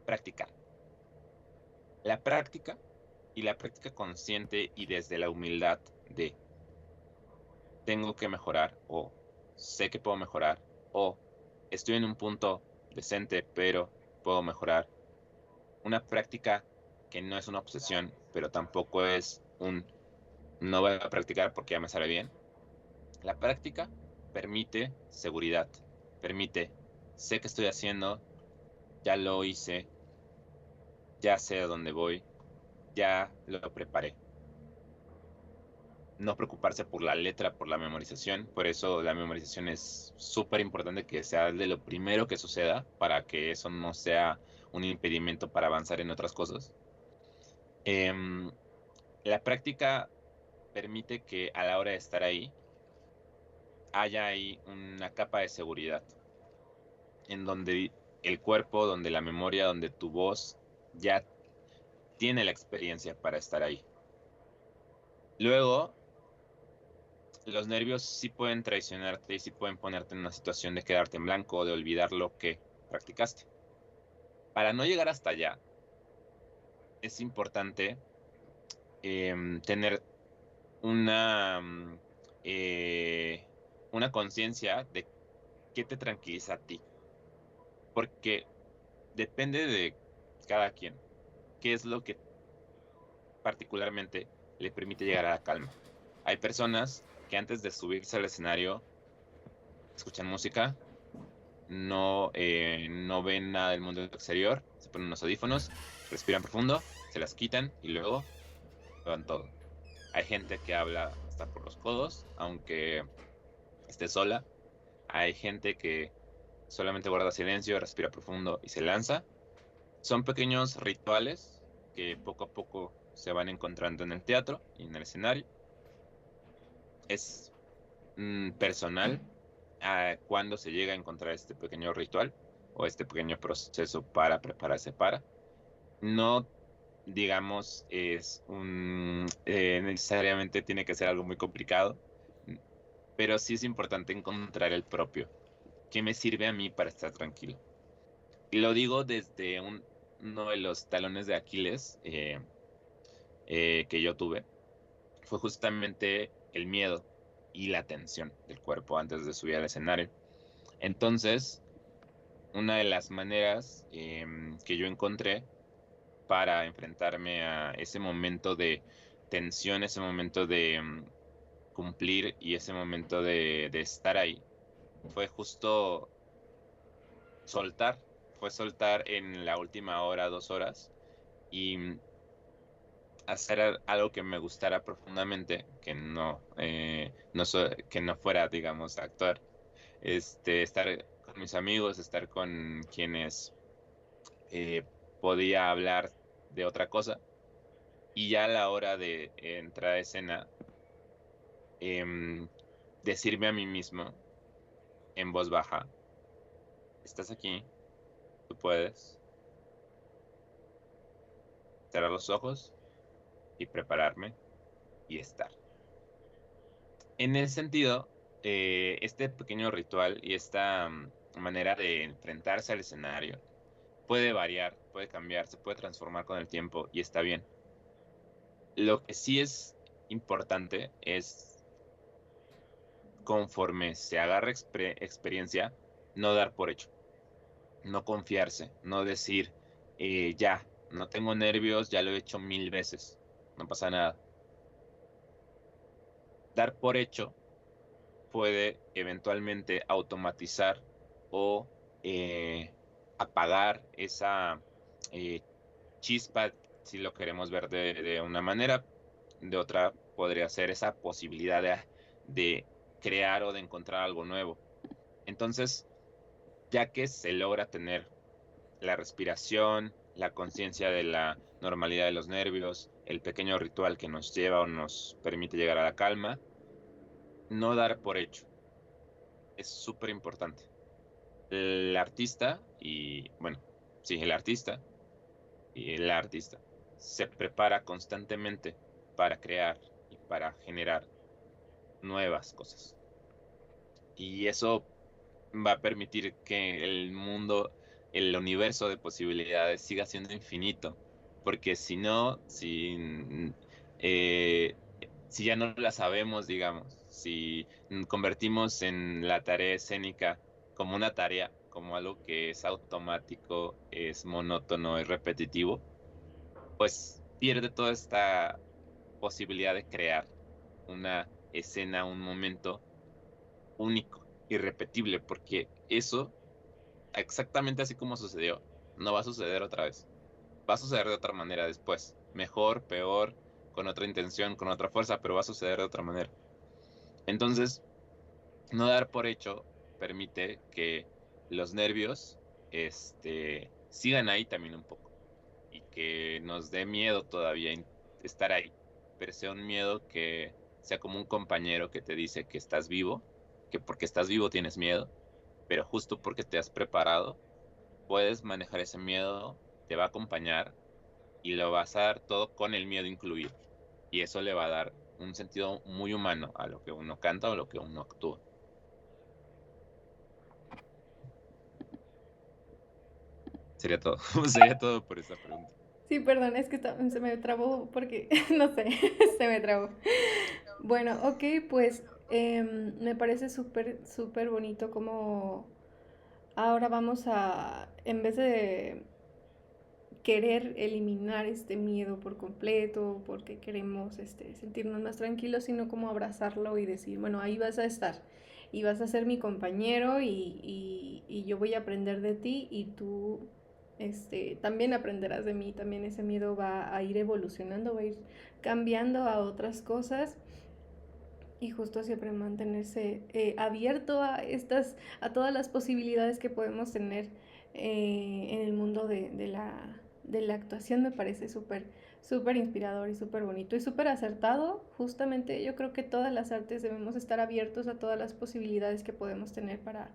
practicar. La práctica y la práctica consciente y desde la humildad de tengo que mejorar o sé que puedo mejorar o estoy en un punto decente pero puedo mejorar. Una práctica que no es una obsesión, pero tampoco es un no voy a practicar porque ya me sale bien. La práctica permite seguridad, permite sé que estoy haciendo, ya lo hice, ya sé a dónde voy, ya lo preparé. No preocuparse por la letra, por la memorización. Por eso la memorización es súper importante que sea de lo primero que suceda para que eso no sea un impedimento para avanzar en otras cosas. La práctica permite que a la hora de estar ahí haya ahí una capa de seguridad en donde el cuerpo, donde la memoria, donde tu voz ya tiene la experiencia para estar ahí. Luego, los nervios sí pueden traicionarte y sí pueden ponerte en una situación de quedarte en blanco o de olvidar lo que practicaste. Para no llegar hasta allá, es importante tener una, una conciencia de qué te tranquiliza a ti. Porque depende de cada quien, qué es lo que particularmente le permite llegar a la calma. Hay personas que antes de subirse al escenario escuchan música, no ven nada del mundo exterior, se ponen unos audífonos, respiran profundo, se las quitan y luego van todo. Hay gente que habla hasta por los codos, aunque esté sola. Hay gente que solamente guarda silencio, respira profundo y se lanza. Son pequeños rituales que poco a poco se van encontrando en el teatro y en el escenario. Es personal a cuando se llega a encontrar este pequeño ritual o este pequeño proceso para prepararse para. No, digamos, es necesariamente tiene que ser algo muy complicado, pero sí es importante encontrar el propio. ¿Qué me sirve a mí para estar tranquilo? Y lo digo desde uno de los talones de Aquiles que yo tuve. Fue justamente el miedo y la tensión del cuerpo antes de subir al escenario. Entonces, una de las maneras que yo encontré para enfrentarme a ese momento de tensión, ese momento de cumplir y ese momento de estar ahí, fue justo soltar, fue soltar en la última hora, 2 horas y hacer algo que me gustara profundamente, que que no fuera, digamos, actuar, estar con mis amigos, estar con quienes eh, podía hablar de otra cosa. Y ya a la hora de entrar a escena, em, decirme a mí mismo en voz baja, estás aquí, tú puedes, cerrar los ojos y prepararme y estar. En ese sentido, este pequeño ritual y esta manera de enfrentarse al escenario puede variar, puede cambiar, se puede transformar con el tiempo y está bien. Lo que sí es importante es, conforme se agarra experiencia, no dar por hecho, no confiarse, no decir, ya. no tengo nervios, ya lo he hecho 1000 veces, no pasa nada. Dar por hecho puede eventualmente automatizar o apagar esa eh, chispa, si lo queremos ver de una manera. De otra podría ser esa posibilidad de crear o de encontrar algo nuevo. Entonces, ya que se logra tener la respiración, la conciencia de la normalidad de los nervios, el pequeño ritual que nos lleva o nos permite llegar a la calma, no dar por hecho. Es súper importante. El artista y el artista se prepara constantemente para crear y para generar nuevas cosas. Y eso va a permitir que el mundo, el universo de posibilidades siga siendo infinito. Porque si no, si ya no la sabemos, digamos, si convertimos en la tarea escénica como una tarea, como algo que es automático, es monótono, es repetitivo, pues pierde toda esta posibilidad de crear una escena, un momento único, irrepetible, porque eso, exactamente así como sucedió, no va a suceder otra vez. Va a suceder de otra manera después. Mejor, peor, con otra intención, con otra fuerza, pero va a suceder de otra manera. Entonces, no dar por hecho permite que los nervios sigan ahí también un poco y que nos dé miedo todavía estar ahí, pero sea un miedo que sea como un compañero que te dice que estás vivo, que porque estás vivo tienes miedo, pero justo porque te has preparado, puedes manejar ese miedo, te va a acompañar y lo vas a dar todo con el miedo incluido. Y eso le va a dar un sentido muy humano a lo que uno canta o lo que uno actúa. Sería todo. Sería todo por esa pregunta. Sí, perdón, es que se me trabó porque, no sé, se me trabó. Bueno, ok, pues me parece súper, súper bonito como ahora vamos a, en vez de querer eliminar este miedo por completo, porque queremos sentirnos más tranquilos, sino como abrazarlo y decir, bueno, ahí vas a estar y vas a ser mi compañero y yo voy a aprender de ti y tú también aprenderás de mí, también ese miedo va a ir evolucionando, va a ir cambiando a otras cosas y justo siempre mantenerse abierto a a todas las posibilidades que podemos tener en el mundo de la actuación me parece súper, súper inspirador y súper bonito y súper acertado. Justamente yo creo que todas las artes debemos estar abiertos a todas las posibilidades que podemos tener para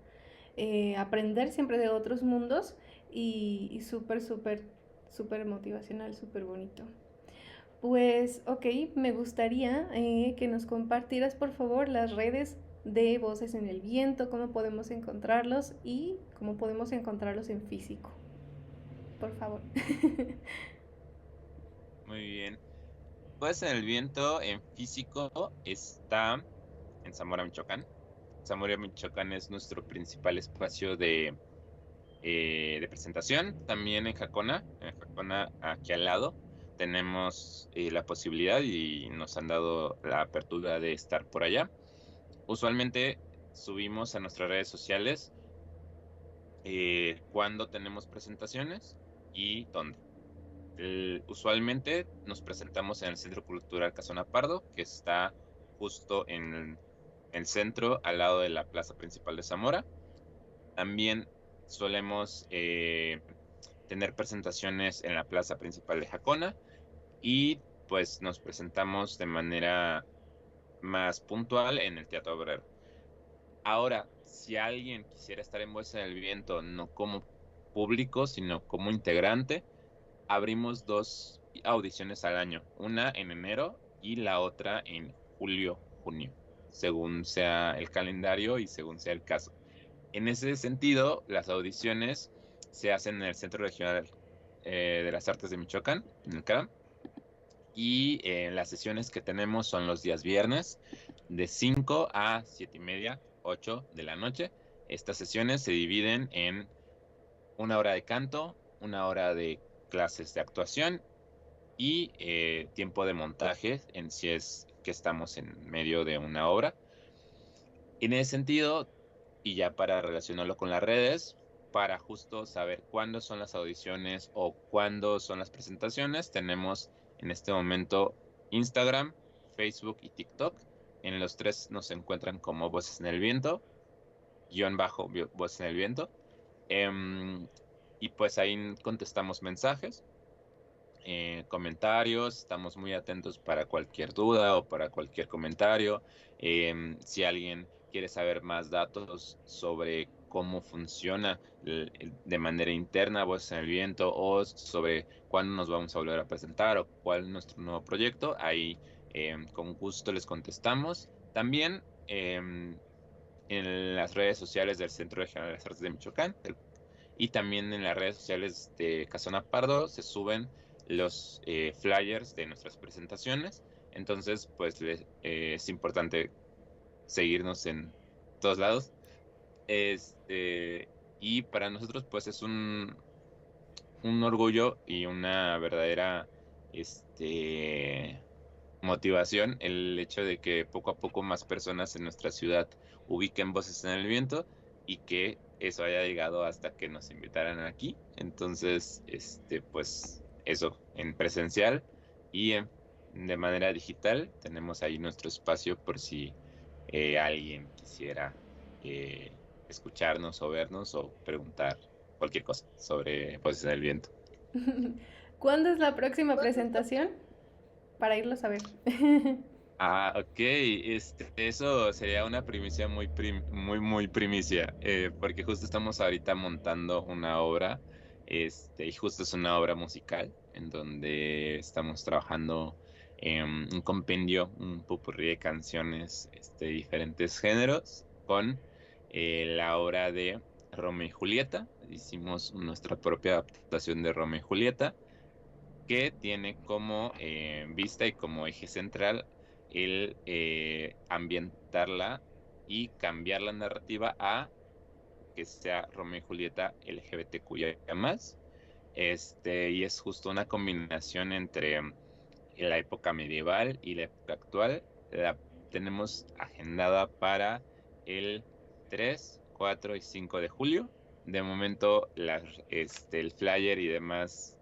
aprender siempre de otros mundos y súper, súper, súper motivacional, súper bonito. Pues, ok, me gustaría que nos compartieras, por favor, las redes de Voces en el Viento, cómo podemos encontrarlos y cómo podemos encontrarlos en físico. Por favor. Muy bien. Pues en el viento, en físico, está en Zamora, Michoacán. Zamora, Michoacán es nuestro principal espacio de presentación. También en Jacona, aquí al lado, tenemos la posibilidad y nos han dado la apertura de estar por allá. Usualmente subimos a nuestras redes sociales cuando tenemos presentaciones y dónde. Usualmente nos presentamos en el Centro Cultural Casona Pardo, que está justo en el centro, al lado de la plaza principal de Zamora. También solemos tener presentaciones en la plaza principal de Jacona y pues nos presentamos de manera más puntual en el Teatro Obrero. Ahora, si alguien quisiera estar en Voces en el Viento, no como público, sino como integrante, abrimos 2 audiciones al año, una en enero y la otra en julio, junio, según sea el calendario y según sea el caso. En ese sentido, las audiciones se hacen en el Centro Regional de las Artes de Michoacán, en el CARAM, y las sesiones que tenemos son los días viernes de 5 a 7:30, 8 de la noche. Estas sesiones se dividen en una hora de canto, una hora de clases de actuación y tiempo de montaje en si es que estamos en medio de una obra. En ese sentido, y ya para relacionarlo con las redes, para justo saber cuándo son las audiciones o cuándo son las presentaciones, tenemos en este momento Instagram, Facebook y TikTok. En los tres nos encuentran como Voces en el Viento, Voces en el Viento. Y pues ahí contestamos mensajes, comentarios, estamos muy atentos para cualquier duda o para cualquier comentario. Si alguien quiere saber más datos sobre cómo funciona de manera interna Voces en el Viento o sobre cuándo nos vamos a volver a presentar o cuál es nuestro nuevo proyecto, ahí con gusto les contestamos. También en las redes sociales del Centro Regional de las Artes de Michoacán y también en las redes sociales de Casona Pardo se suben los flyers de nuestras presentaciones. Entonces, pues es importante seguirnos en todos lados. Y para nosotros, pues es un orgullo y una verdadera motivación el hecho de que poco a poco más personas en nuestra ciudad ubiquen Voces en el Viento y que eso haya llegado hasta que nos invitaran aquí. Entonces, pues eso, en presencial y de manera digital, tenemos ahí nuestro espacio por si alguien quisiera escucharnos o vernos o preguntar cualquier cosa sobre Voces en el Viento. ¿Cuándo es la próxima presentación? Para irlo a saber. Ok, eso sería una primicia muy primicia, porque justo estamos ahorita montando una obra, y justo es una obra musical, en donde estamos trabajando en un compendio, un popurrí de canciones, de diferentes géneros, con la obra de Romeo y Julieta. Hicimos nuestra propia adaptación de Romeo y Julieta, que tiene como vista y como eje central el ambientarla y cambiar la narrativa a que sea Romeo y Julieta LGBTQIA+. Y es justo una combinación entre la época medieval y la época actual. La tenemos agendada para el 3, 4 y 5 de julio. De momento, el flyer y demás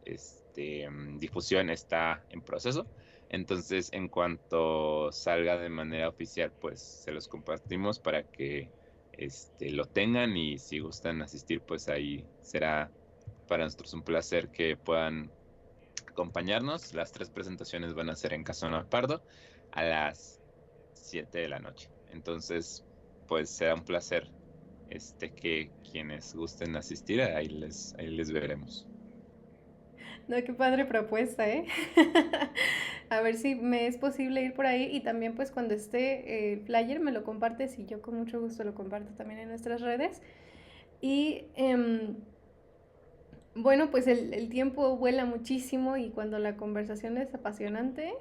difusión está en proceso. Entonces, en cuanto salga de manera oficial, pues se los compartimos para que lo tengan, y si gustan asistir, pues ahí será para nosotros un placer que puedan acompañarnos. Las 3 presentaciones van a ser en Casona Pardo a las 7 de la noche. Entonces, pues será un placer que quienes gusten asistir, ahí les veremos. No, qué padre propuesta, ¿eh? A ver si me es posible ir por ahí y también pues cuando esté el flyer me lo compartes y yo con mucho gusto lo comparto también en nuestras redes. Y bueno, pues el tiempo vuela muchísimo y cuando la conversación es apasionante,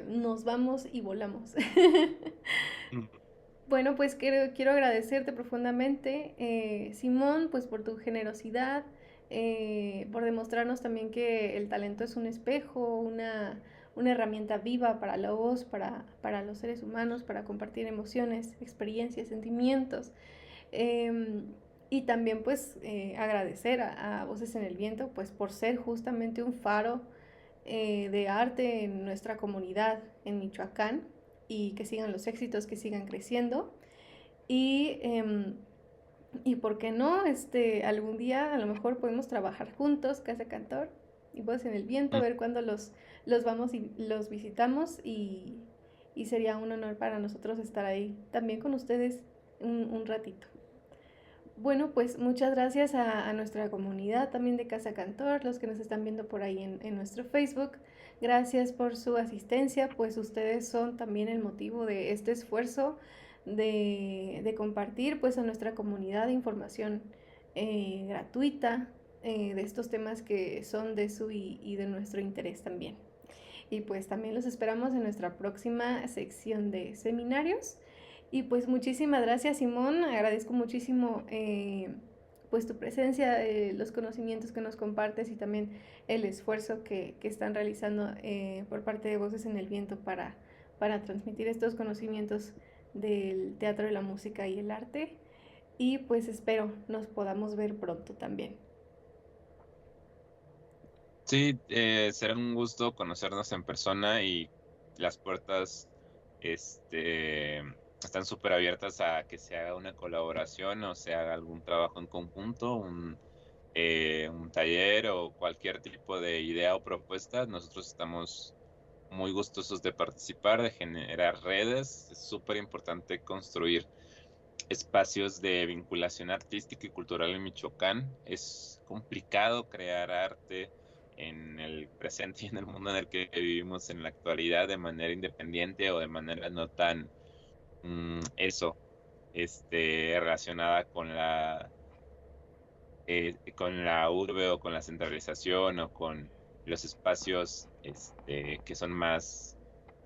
nos vamos y volamos. Bueno, pues quiero agradecerte profundamente, Simón, pues por tu generosidad, por demostrarnos también que el talento es un espejo, una herramienta viva para la voz, para los seres humanos, para compartir emociones, experiencias, sentimientos. Eh, y también pues agradecer a Voces en el Viento pues por ser justamente un faro de arte en nuestra comunidad en Michoacán y que sigan los éxitos, que sigan creciendo. Y, y por qué no, algún día a lo mejor podemos trabajar juntos, Casa Cantor y Voces en el Viento, a ver cuándo los vamos y los visitamos y sería un honor para nosotros estar ahí también con ustedes un ratito. Bueno, pues muchas gracias a nuestra comunidad también de Casa Cantor, los que nos están viendo por ahí en nuestro Facebook. Gracias por su asistencia, pues ustedes son también el motivo de este esfuerzo de compartir pues a nuestra comunidad información gratuita de estos temas que son de su y de nuestro interés también. Y pues también los esperamos en nuestra próxima sección de seminarios. Y pues muchísimas gracias, Simón. Agradezco muchísimo pues tu presencia, los conocimientos que nos compartes y también el esfuerzo que están realizando por parte de Voces en el Viento para transmitir estos conocimientos del teatro, de la música y el arte. Y pues espero nos podamos ver pronto también. Sí, será un gusto conocernos en persona y las puertas este, están súper abiertas a que se haga una colaboración o se haga algún trabajo en conjunto, un taller o cualquier tipo de idea o propuesta. Nosotros estamos muy gustosos de participar, de generar redes. Es súper importante construir espacios de vinculación artística y cultural en Michoacán. Es complicado crear arte en el presente y en el mundo en el que vivimos en la actualidad de manera independiente o de manera no tan eso, relacionada con la urbe o con la centralización o con los espacios que son más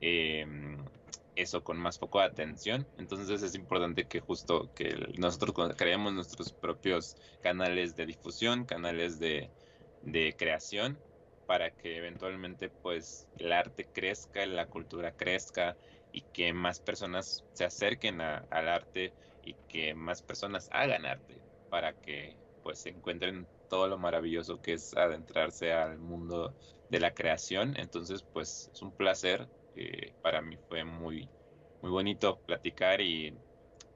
eso, con más foco de atención. Entonces es importante que justo que nosotros creemos nuestros propios canales de difusión, canales de creación, para que eventualmente pues el arte crezca, la cultura crezca y que más personas se acerquen al arte y que más personas hagan arte para que pues se encuentren todo lo maravilloso que es adentrarse al mundo de la creación. Entonces, pues es un placer. Para mí fue muy, muy bonito platicar y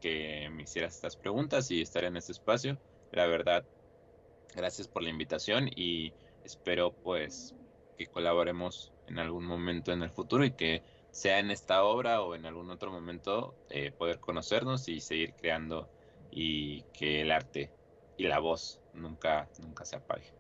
que me hicieras estas preguntas y estar en este espacio. La verdad, gracias por la invitación y espero pues que colaboremos en algún momento en el futuro y que sea en esta obra o en algún otro momento poder conocernos y seguir creando y que el arte y la voz nunca se apague.